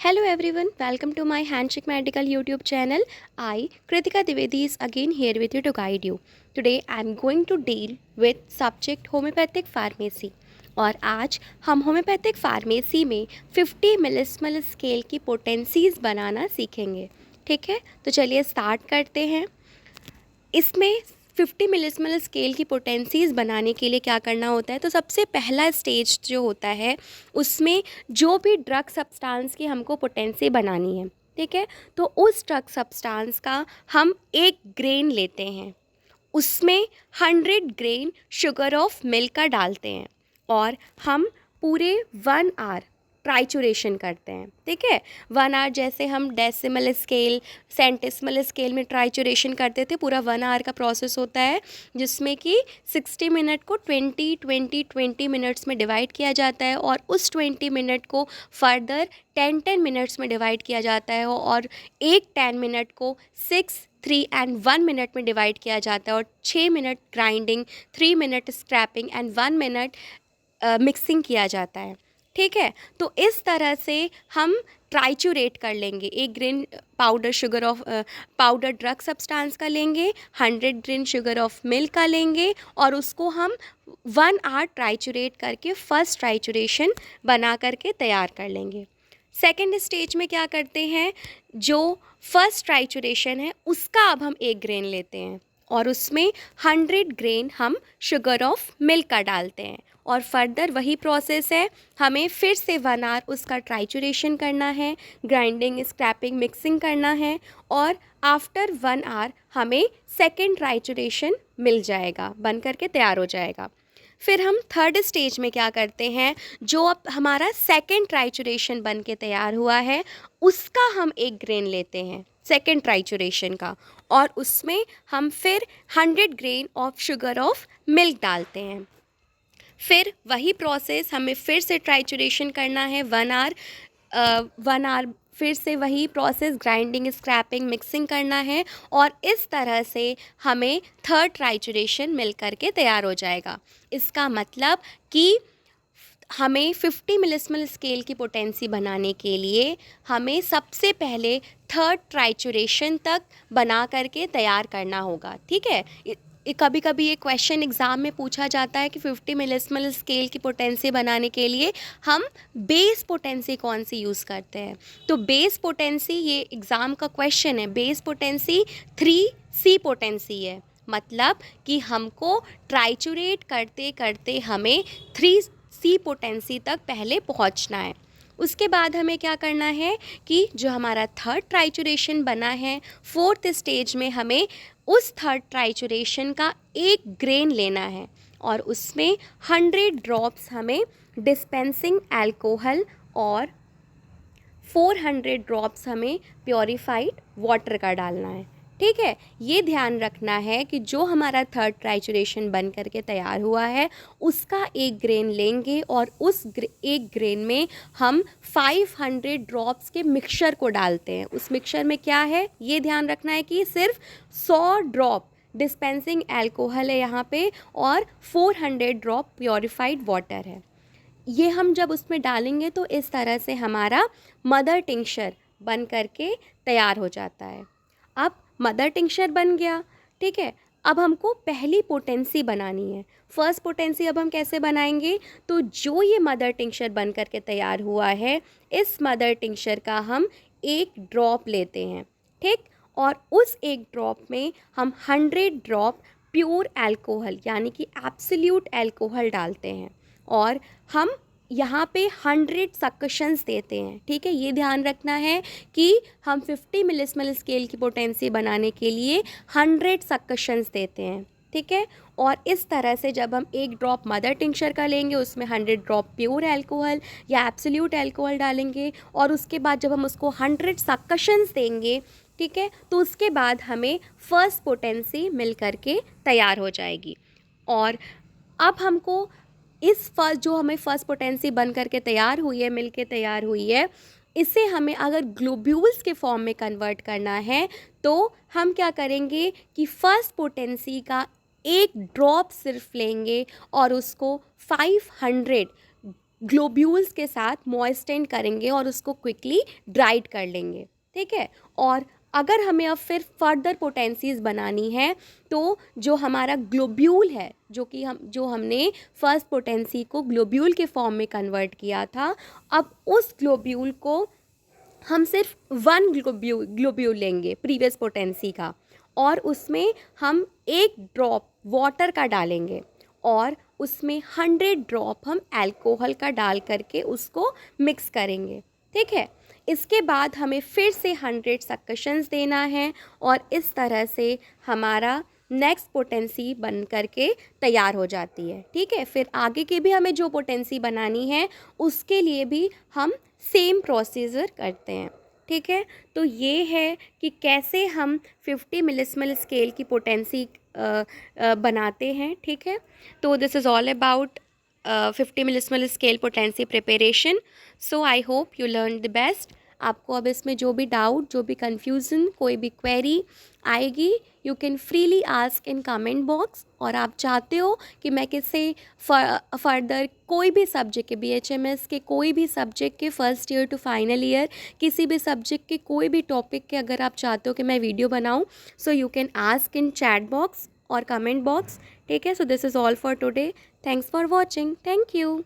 Hello everyone, welcome to my Handshake Medical YouTube channel. I, Kritika Dwivedi, is again here with you to guide you. Today I am going to deal with subject homeopathic pharmacy. और आज हम homeopathic pharmacy में 50 millesimal scale की पोटेंसीज़ बनाना सीखेंगे। ठीक है, तो चलिए स्टार्ट करते हैं। इसमें 50 मिलिस्मल स्केल की पोटेंसीज़ बनाने के लिए क्या करना होता है, तो सबसे पहला स्टेज जो होता है उसमें जो भी ड्रग सब्सटेंस की हमको पोटेंसी बनानी है, ठीक है, तो उस ड्रग सब्सटेंस का हम एक ग्रेन लेते हैं, उसमें 100 ग्रेन शुगर ऑफ मिल्क का डालते हैं और हम पूरे 1 आवर ट्राइचुरेशन करते हैं। ठीक है, 1 आवर जैसे हम डेसिमल स्केल सेंटिसिमल स्केल में ट्राइचुरेशन करते थे, पूरा 1 आवर का प्रोसेस होता है जिसमें कि 60 मिनट को 20 मिनट्स में डिवाइड किया जाता है और उस 20 मिनट को फर्दर 10 मिनट्स में डिवाइड किया जाता है और एक 10 मिनट को 6, 3 एंड 1 मिनट में डिवाइड किया जाता है और 6 minute grinding, 3 minute scraping and 1 minute mixing किया जाता है। ठीक है, तो इस तरह से हम ट्राइचुरेट कर लेंगे। एक grain powder sugar of powder drug substance का लेंगे, 100 ग्रेन शुगर ऑफ मिल्क का लेंगे और उसको हम 1 आवर ट्राइचुरेट करके फर्स्ट ट्राइचुरेशन बना करके तैयार कर लेंगे। सेकेंड स्टेज में क्या करते हैं, जो फर्स्ट ट्राइचुरेशन है उसका अब हम एक ग्रेन लेते हैं और उसमें 100 ग्रेन हम शुगर ऑफ मिल्क का डालते हैं और फर्दर वही प्रोसेस है, हमें फिर से 1 आवर उसका ट्राइचुरेशन करना है, ग्राइंडिंग, स्क्रैपिंग, मिक्सिंग करना है और आफ्टर 1 आवर हमें सेकेंड ट्राइचुरेशन मिल जाएगा, बन करके तैयार हो जाएगा। फिर हम थर्ड स्टेज में क्या करते हैं, जो अब हमारा सेकेंड ट्राइचुरेशन बन के तैयार हुआ है उसका हम एक ग्रेन लेते हैं सेकेंड ट्राइचुरेशन का और उसमें हम फिर 100 grain of sugar of milk डालते हैं। फिर वही प्रोसेस हमें फिर से ट्राइचुरेशन करना है 1 आवर 1 आवर फिर से वही प्रोसेस ग्राइंडिंग, स्क्रैपिंग, मिक्सिंग करना है और इस तरह से हमें थर्ड ट्राइचुरेशन मिल करके तैयार हो जाएगा। इसका मतलब कि हमें 50 मिलिस्मल स्केल की पोटेंसी बनाने के लिए हमें सबसे पहले थर्ड ट्राइचुरेशन तक बना करके तैयार करना होगा। ठीक है, कभी कभी ये क्वेश्चन एग्ज़ाम में पूछा जाता है कि 50 मिलिस्मल स्केल की पोटेंसी बनाने के लिए हम बेस पोटेंसी कौन सी यूज़ करते हैं, तो बेस पोटेंसी, ये एग्ज़ाम का क्वेश्चन है, बेस पोटेंसी 3C पोटेंसी है। मतलब कि हमको ट्राइचुरेट करते करते हमें 3C पोटेंसी तक पहले पहुंचना है। उसके बाद हमें क्या करना है कि जो हमारा थर्ड ट्राइचुरेशन बना है, फोर्थ स्टेज में हमें उस थर्ड ट्राइचुरेशन का एक ग्रेन लेना है और उसमें 100 ड्रॉप्स हमें डिस्पेंसिंग अल्कोहल और 400 ड्रॉप्स हमें प्योरीफाइड वाटर का डालना है। ठीक है, ये ध्यान रखना है कि जो हमारा थर्ड ट्राइचुरेशन बन करके तैयार हुआ है उसका एक ग्रेन लेंगे और उस एक ग्रेन में हम 500 ड्रॉप्स के मिक्सचर को डालते हैं। उस मिक्सचर में क्या है, ये ध्यान रखना है कि सिर्फ 100 ड्रॉप डिस्पेंसिंग अल्कोहल है यहाँ पे और 400 ड्रॉप प्योरीफाइड वाटर है। ये हम जब उसमें डालेंगे तो इस तरह से हमारा मदर टिंक्चर बन करके तैयार हो जाता है। अब मदर टिंक्चर बन गया, ठीक है, अब हमको पहली पोटेंसी बनानी है। फर्स्ट पोटेंसी अब हम कैसे बनाएंगे, तो जो ये मदर टिंक्चर बन करके तैयार हुआ है इस मदर टिंक्चर का हम एक ड्रॉप लेते हैं, ठीक, और उस एक ड्रॉप में हम 100 ड्रॉप प्योर अल्कोहल यानी कि एब्सोल्यूट अल्कोहल डालते हैं और हम यहाँ पे 100 सक्शंस देते हैं। ठीक है, ये ध्यान रखना है कि हम 50 मिलिस्मल स्केल की पोटेंसी बनाने के लिए 100 सक्शंस देते हैं। ठीक है, और इस तरह से जब हम एक ड्रॉप मदर टिंक्चर का लेंगे उसमें 100 ड्रॉप प्योर अल्कोहल या एब्सोल्यूट अल्कोहल डालेंगे और उसके बाद जब हम उसको 100 सक्शंस देंगे, ठीक है, तो उसके बाद हमें फर्स्ट पोटेंसी मिल करके तैयार हो जाएगी। और अब हमको इस फर्स्ट जो हमें फर्स्ट पोटेंसी बन करके तैयार हुई है, मिल के तैयार हुई है, इसे हमें अगर ग्लोब्यूल्स के फॉर्म में कन्वर्ट करना है तो हम क्या करेंगे कि फर्स्ट पोटेंसी का एक ड्रॉप सिर्फ लेंगे और उसको 500 ग्लोब्यूल्स के साथ मॉइस्टेंड करेंगे और उसको क्विकली ड्राइड कर लेंगे, ठीक है। और अगर हमें अब फिर फर्दर पोटेंसीज बनानी है तो जो हमारा ग्लोब्यूल है, जो हमने फर्स्ट पोटेंसी को ग्लोब्यूल के फॉर्म में कन्वर्ट किया था, अब उस ग्लोब्यूल को हम सिर्फ वन ग्लोब्यूल लेंगे प्रीवियस पोटेंसी का, और उसमें हम 1 ड्रॉप वाटर का डालेंगे और उसमें 100 ड्रॉप हम अल्कोहल का डाल करके उसको मिक्स करेंगे, ठीक है। इसके बाद हमें फिर से 100 सक्शंस देना है और इस तरह से हमारा नेक्स्ट पोटेंसी बन करके तैयार हो जाती है, ठीक है। फिर आगे की भी हमें जो पोटेंसी बनानी है उसके लिए भी हम सेम प्रोसीजर करते हैं, ठीक है। तो ये है कि कैसे हम 50 मिलिस्मल स्केल की पोटेंसी बनाते हैं, ठीक है। तो this is all about 50 millesimal scale potency preparation. So I hope you learn the best. आपको अब इसमें जो भी डाउट, जो भी कन्फ्यूज़न, कोई भी क्वेरी आएगी, you can freely ask in comment box. और आप चाहते हो कि मैं किससे फर्दर कोई भी सब्जेक्ट के BHMS के कोई भी सब्जेक्ट के first year to final year किसी भी सब्जेक्ट के कोई भी टॉपिक के अगर आप चाहते हो कि मैं वीडियो बनाऊं, so you can ask in chat box और कमेंट बॉक्स, ठीक है। So this is all for today. Thanks for watching. Thank you.